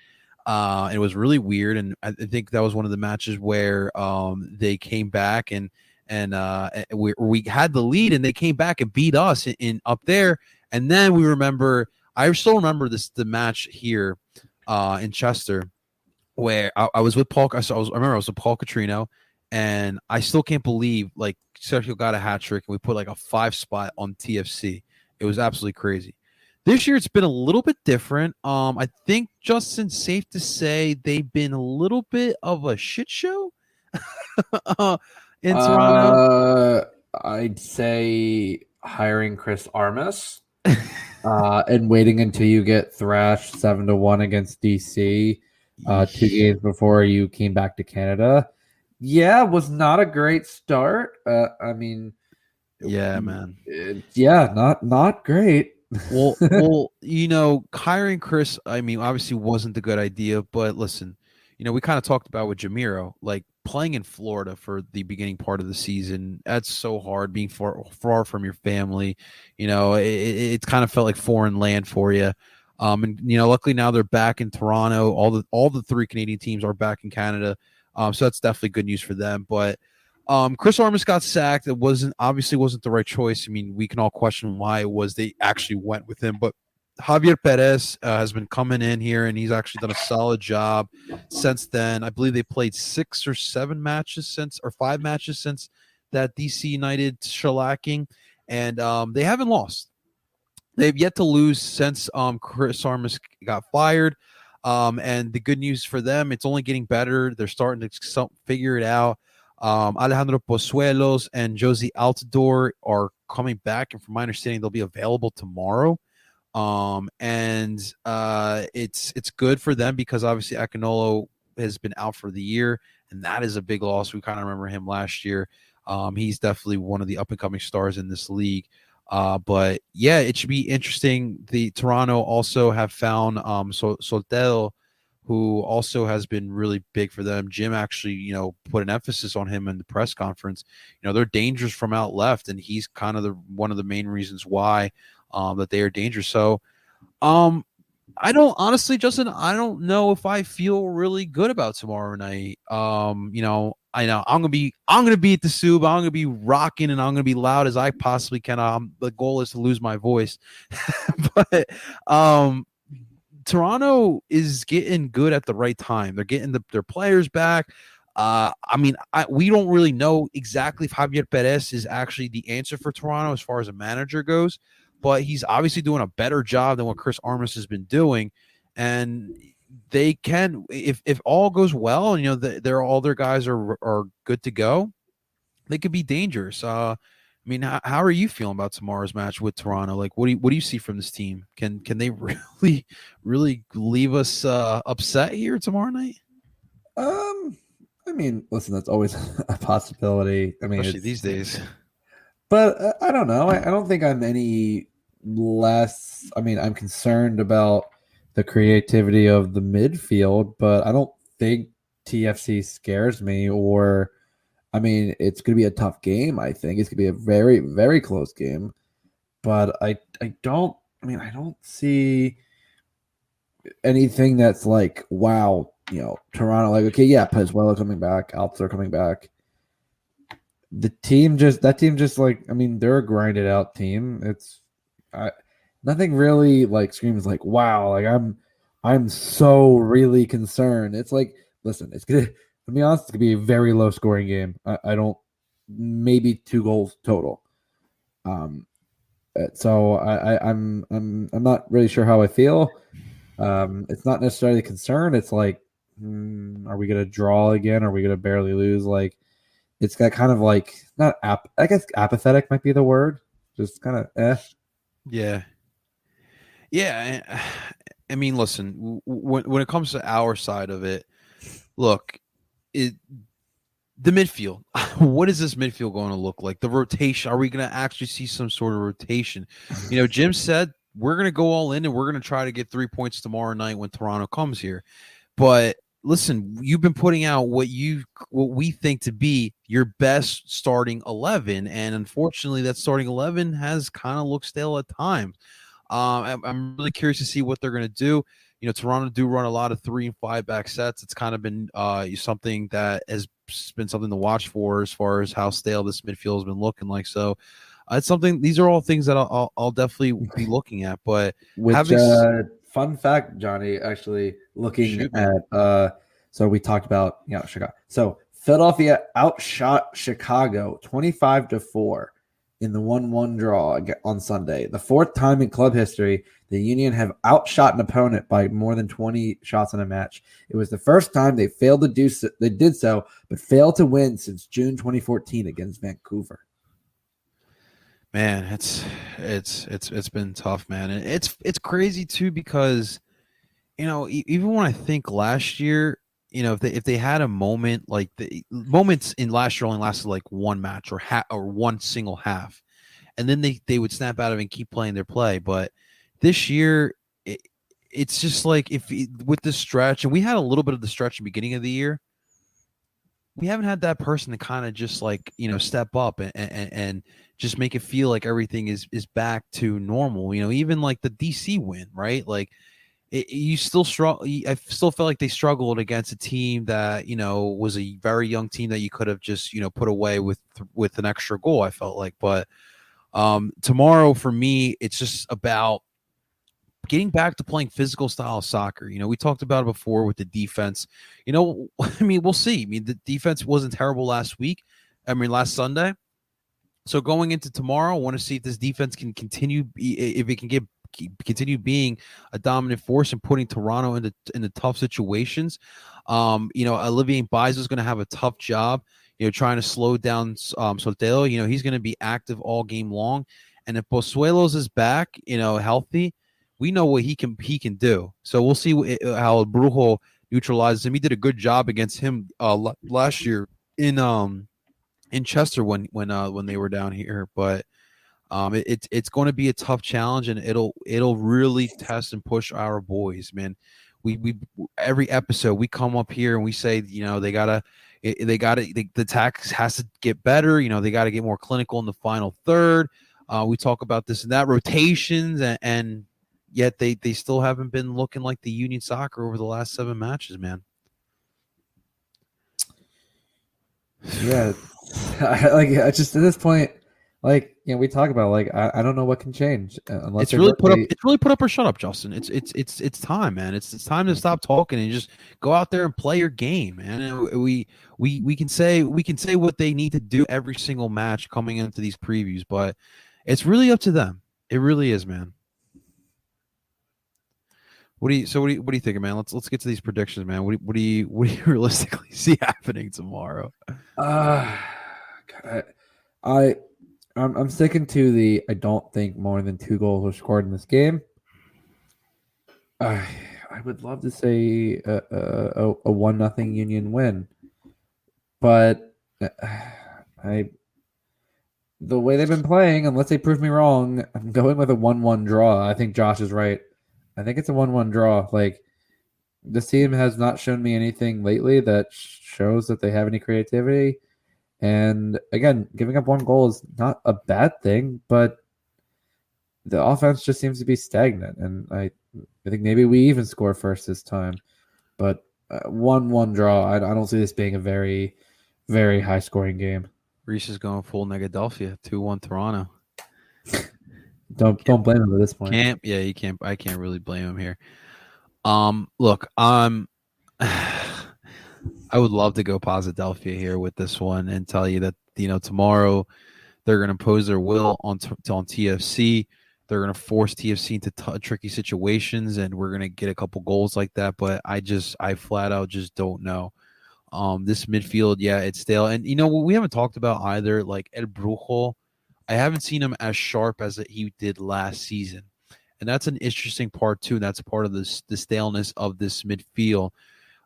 It was really weird, and I think that was one of the matches where they came back and we had the lead, and they came back and beat us in up there. And then I still remember the match here in Chester where I was with Paul. I remember I was with Paul Catrino, and I still can't believe like Sergio got a hat trick, and we put like a 5 spot on TFC. It was absolutely crazy. This year it's been a little bit different. I think Justin, safe to say they've been a little bit of a shit show in Toronto. I'd say hiring Chris Armas, and waiting until you get thrashed 7-1 against DC, 2 games before you came back to Canada. Yeah, was not a great start. I mean, Yeah, man. yeah, not great. Well, hiring Chris, I mean, obviously wasn't the good idea, but listen, we kind of talked about with Jamiro, like playing in Florida for the beginning part of the season. That's so hard being far from your family. It kind of felt like foreign land for you. And luckily now they're back in Toronto. All the 3 Canadian teams are back in Canada. So that's definitely good news for them. But Chris Armas got sacked. It obviously wasn't the right choice. I mean, we can all question why it was they actually went with him, but Javier Perez has been coming in here, and he's actually done a solid job since then. I believe they played 6 or 7 matches or 5 matches since that DC United shellacking, and they haven't lost. They've yet to lose since Chris Armas got fired. And the good news for them, it's only getting better. They're starting to figure it out. Alejandro Pozuelos and Josie Altidore are coming back, and from my understanding, they'll be available tomorrow. It's good for them because obviously Akinolo has been out for the year, and that is a big loss. We kind of remember him last year. He's definitely one of the up and coming stars in this league. But yeah, it should be interesting. The Toronto also have found Soltero, who also has been really big for them. Jim actually, put an emphasis on him in the press conference. They're dangerous from out left, and he's kind of one of the main reasons why that they are dangerous. So, I don't honestly, Justin, I don't know if I feel really good about tomorrow night. I know I'm gonna be at the Sub. I'm gonna be rocking and I'm gonna be loud as I possibly can. The goal is to lose my voice, but Toronto is getting good at the right time. They're getting their players back. We don't really know exactly if Javier Perez is actually the answer for Toronto as far as a manager goes, but he's obviously doing a better job than what Chris Armas has been doing. And they can, if all goes well, and they're all their guys are good to go, they could be dangerous. How are you feeling about tomorrow's match with Toronto? Like, what do you see from this team? Can they really, really leave us upset here tomorrow night? Listen, that's always a possibility. Especially these days. But I don't know. I don't think I'm any less. I'm concerned about the creativity of the midfield, but I don't think TFC scares me. Or, it's going to be a tough game. I think it's going to be a very, very close game. But I don't see anything that's like, wow, Toronto, like, okay, yeah, Pezuela coming back, Alps are coming back. That team just like, they're a grinded out team. It's nothing really like screams like, wow, like I'm so really concerned. It's like, listen, it's gonna, to be honest, it's gonna be a very low scoring game. I don't, maybe 2 goals total. So I'm not really sure how I feel. It's not necessarily a concern. It's like, are we gonna draw again? Are we gonna barely lose? Like, it's got kind of like, not I guess apathetic might be the word. Just kind of Yeah. Listen, when it comes to our side of it, look, the midfield. What is this midfield going to look like? The rotation. Are we going to actually see some sort of rotation? Jim said we're going to go all in and we're going to try to get 3 points tomorrow night when Toronto comes here. But listen, you've been putting out what we think to be your best starting 11, and unfortunately, that starting 11 has kind of looked stale at times. I'm really curious to see what they're going to do. Toronto do run a lot of 3 and 5 back sets. It's kind of been something that has been something to watch for as far as how stale this midfield has been looking like. So it's something. These are all things that I'll definitely be looking at. But fun fact, Johnny, actually looking at so we talked about Chicago. So Philadelphia outshot Chicago 25-4 in the 1-1 draw on Sunday. The 4th time in club history the Union have outshot an opponent by more than 20 shots in a match. It was the first time they failed to do so. They did so, but failed to win since June 2014 against Vancouver. Man, it's been tough, man. And it's crazy too because even when I think last year, if they had a moment, like the moments in last year only lasted like one match or one single half, and then they would snap out of it and keep playing their play. But this year, it's just like with the stretch, and we had a little bit of the stretch in the beginning of the year. We haven't had that person to kind of just like step up and just make it feel like everything is back to normal. Even like the DC win, right? Like you still struggle. I still felt like they struggled against a team that was a very young team that you could have just put away with an extra goal. I felt like, but tomorrow for me, it's just about getting back to playing physical style of soccer. We talked about it before with the defense. We'll see. The defense wasn't terrible last Sunday. So going into tomorrow, I want to see if this defense can continue, if it can continue being a dominant force and putting Toronto into tough situations. Olivier Baez is going to have a tough job. trying to slow down Soltero. He's going to be active all game long. And if Pozuelos is back, healthy, we know what he can do. So we'll see how Brujo neutralizes him. He did a good job against him last year in Chester when they were down here. But it's going to be a tough challenge, and it'll really test and push our boys, man. We every episode we come up here and we say, the tax has to get better. They got to get more clinical in the final third. We talk about this and that rotations, and yet they still haven't been looking like the Union Soccer over the last 7 matches, man. Yeah, I just at this point, we talk about I don't know what can change unless It's really put up or shut up, Justin. It's time, man. It's time to stop talking and just go out there and play your game, man. And we can say what they need to do every single match coming into these previews, but it's really up to them. It really is, man. What do you think, man? Let's get to these predictions, man. What do you realistically see happening tomorrow? I'm sticking to the I don't think more than 2 goals are scored in this game. I would love to say a 1-0 Union win, but the way they've been playing, unless they prove me wrong, I'm going with a 1-1 draw. I think Josh is right. I think it's a 1-1 draw. This team has not shown me anything lately that shows that they have any creativity. And again, giving up 1 goal is not a bad thing, but the offense just seems to be stagnant. And I think maybe we even score first this time. But 1-1 draw, I don't see this being a very, very high-scoring game. Reese is going full Negadelphia, 2-1 Toronto. Don't blame him at this point. You can't. I can't really blame him here. Look, I would love to go Posidelphia here with this one and tell you that tomorrow they're going to impose their will on TFC. They're going to force TFC into tricky situations, and we're going to get a couple goals like that. But I flat out just don't know. This midfield, it's stale, and what we haven't talked about either, like El Brujo. I haven't seen him as sharp as he did last season, and that's an interesting part too. And that's part of the staleness of this midfield.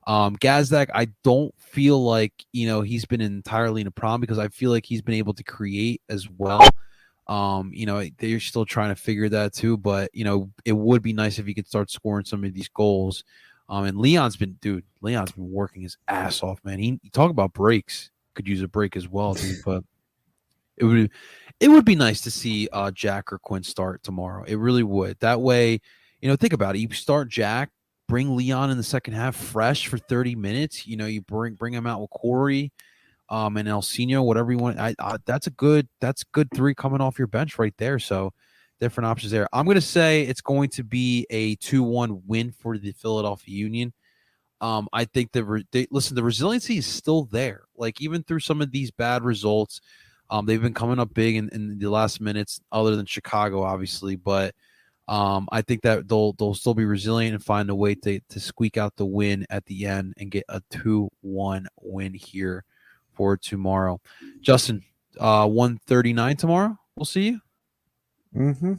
Gazdak, I don't feel like he's been entirely in a problem because I feel like he's been able to create as well. They're still trying to figure that too, but it would be nice if he could start scoring some of these goals. And Leon's been working his ass off, man. He talk about breaks, could use a break as well, dude. But it would be nice to see Jack or Quinn start tomorrow. It really would. That way, think about it. You start Jack, bring Leon in the second half fresh for 30 minutes. You bring him out with Corey, and Elsinio, whatever you want. That's good 3 coming off your bench right there. So different options there. I'm going to say it's going to be a 2-1 win for the Philadelphia Union. I think the resiliency is still there. Like even through some of these bad results, they've been coming up big in the last minutes, other than Chicago, obviously. But I think that they'll still be resilient and find a way to squeak out the win at the end and get a 2-1 win here for tomorrow. Justin, 1:39 tomorrow. We'll see you. Mm-hmm.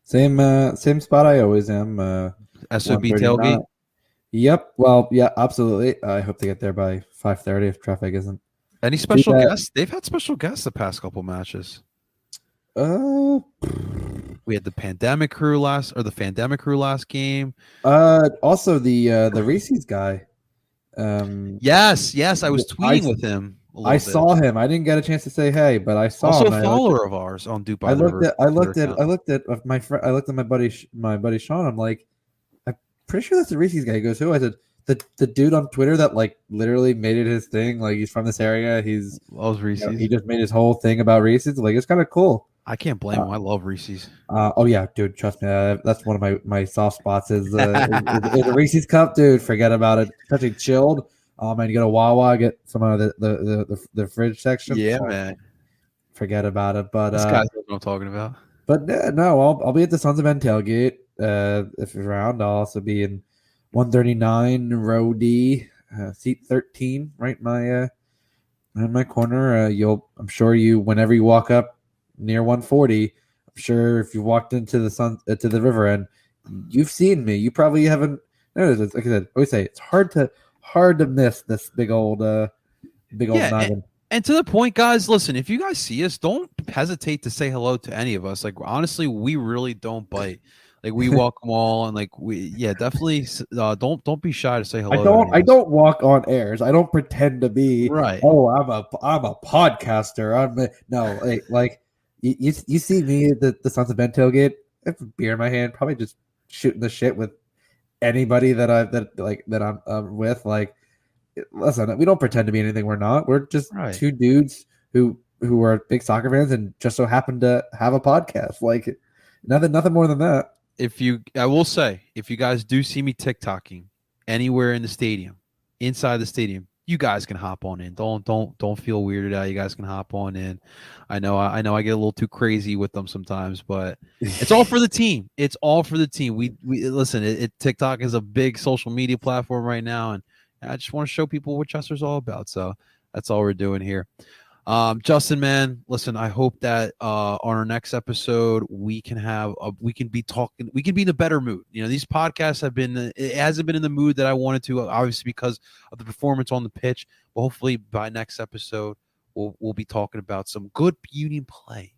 Same spot I always am. SOB tailgate. Yep. Well, yeah, absolutely. I hope to get there by 5:30 if traffic isn't. Any special guests? They've had special guests the past couple matches. We had the Pandemic crew last game. Also the Reese's guy. Yes, I was tweeting with him. I saw him. I didn't get a chance to say hey, but I saw also him. a follower of ours on DOOP. I looked at my buddy Sean. I'm like, I'm pretty sure that's the Reese's guy. He goes, who? I said, the dude on Twitter that literally made it his thing. Like he's from this area. He's loves Reese's. He just made his whole thing about Reese's. Like it's kind of cool. I can't blame him. I love Reese's. Oh yeah, dude. Trust me. That's one of my soft spots. Is a Reese's cup, dude. Forget about it. Especially chilled. And you go to Wawa, get some of the fridge section. Yeah, man. Forget about it. But this guy's what I'm talking about. But no, I'll be at the Sons of Ben tailgate. If you're around, I'll also be in 139 row D, seat 13. Right, my in my corner. I'm sure whenever you walk up near 140, I'm sure if you walked into to the river end, you've seen me. You probably haven't noticed. Like I said, I always say it's hard to miss this big old Yeah, noggin. and to the point, guys, listen, if you guys see us, don't hesitate to say hello to any of us. Like, honestly, we really don't bite. Like, we welcome all, and like, definitely don't be shy to say hello to any I of us. don't walk on airs. I don't pretend to be. Right. Oh, I'm a podcaster. No, like you see me at the Sons of Ben tailgate. I have a beer in my hand, probably just shooting the shit with anybody that I'm with. Like, listen, we don't pretend to be anything we're not. We're just Right. two dudes who are big soccer fans and just so happen to have a podcast. Like, nothing more than that. I will say, if you guys do see me TikToking anywhere in the stadium, inside the stadium, you guys can hop on in. Don't feel weirded out. You guys can hop on in. I know I get a little too crazy with them sometimes, but it's all for the team. It's all for the team. We listen. TikTok is a big social media platform right now, and I just want to show people what Chester's all about. So that's all we're doing here. Justin, man, listen, I hope that on our next episode we can be in a better mood. You know, these podcasts it hasn't been in the mood that I wanted to, obviously because of the performance on the pitch. But hopefully by next episode we'll be talking about some good union play.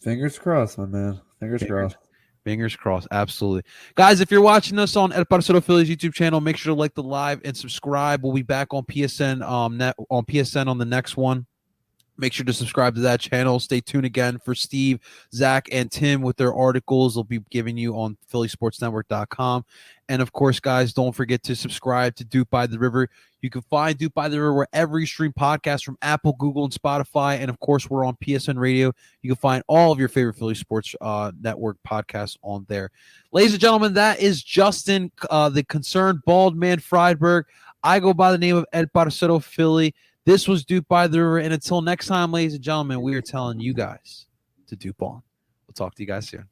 Fingers crossed, my man. Fingers crossed. Fingers crossed. Absolutely. Guys, if you're watching us on El Parcero Phillies YouTube channel, make sure to like the live and subscribe. We'll be back on PSN on PSN on the next one. Make sure to subscribe to that channel. Stay tuned again for Steve, Zach, and Tim with their articles they'll be giving you on phillysportsnetwork.com. And, of course, guys, don't forget to subscribe to DOOP by the River. You can find DOOP by the River wherever you stream podcasts from Apple, Google, and Spotify. And, of course, we're on PSN Radio. You can find all of your favorite Philly Sports Network podcasts on there. Ladies and gentlemen, that is Justin, the concerned bald man Friedberg. I go by the name of El Parcero Philly. This was DOOP by the River, and until next time, ladies and gentlemen, we are telling you guys to DOOP on. We'll talk to you guys soon.